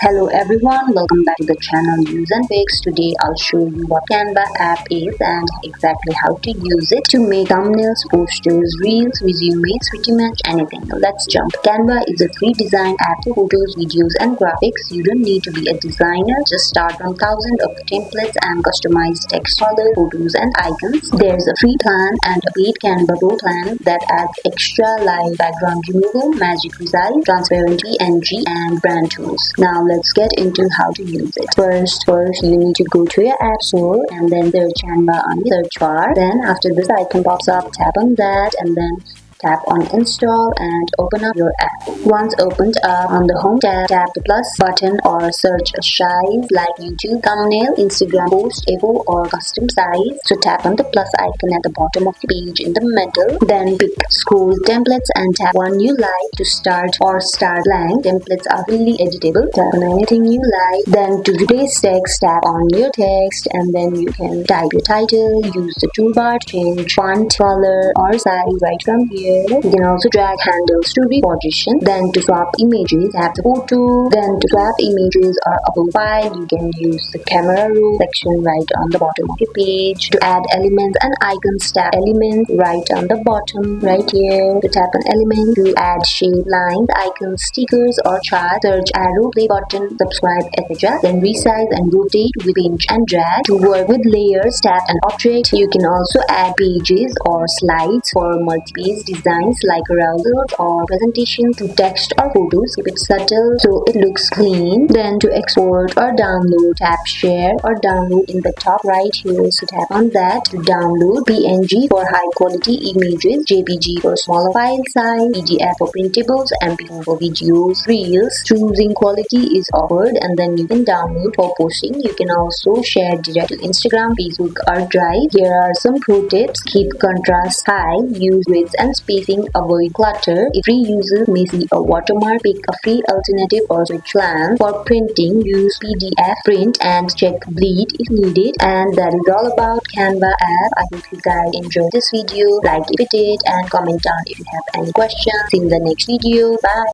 Hello everyone, welcome back to the channel useNfix. Today I'll show you what Canva app is and exactly how to use it to make thumbnails, posters, reels, resumes, pretty much anything. Let's jump. Canva is a free design app for photos, videos and graphics. You don't need to be a designer, just start from thousands of templates and customize text, colors, photos and icons. There's a free plan and a paid Canva Pro plan that adds extra like background removal, magic result, transparent PNG and brand tools. Now let's get into how to use it. First you need to go to your app store and then search Canva on the search bar. Then after this icon pops up, tap on that and then tap on install and open up your app. Once opened up, on the home tab, tap the plus button or search a size like YouTube thumbnail, Instagram post, AVO or custom size. So tap on the plus icon at the bottom of the page in the middle. Then pick scroll templates and tap one you like to start or start blank. Templates are fully editable. Tap on anything you like. Then to replace text, tap on your text and then you can type your title. Use the toolbar to change font, color or size right from here. You can also drag handles to reposition. Then to swap images, tap the photo. Then to swap images or upload file, you can use the camera roll section right on the bottom of your page. To add elements and icons, tap elements right on the bottom right here. To tap on element, to add shape, lines, icons, stickers or charts, search arrow, play button, subscribe, etc. Then resize and rotate with pinch and drag. To work with layers, tap an object. You can also add pages or slides for multi-page designs like carousels or presentations. To text or photos, keep it subtle so it looks clean. Then to export or download, tap share or download in the top right here. So tap on that. To download PNG for high quality images, JPG for smaller file size, PDF for printables, MP4 for videos, reels. Choosing quality is offered and then you can download for posting. You can also share direct to Instagram, Facebook or Drive. Here are some pro tips. Keep contrast high, use width and spacing, avoid clutter. If free users may see a watermark, pick a free alternative or switch plans. For printing, use PDF print and check bleed if needed. And that is all about Canva app. I hope you guys enjoyed this video. Like if you did and comment down if you have any questions. See you in the next video. Bye.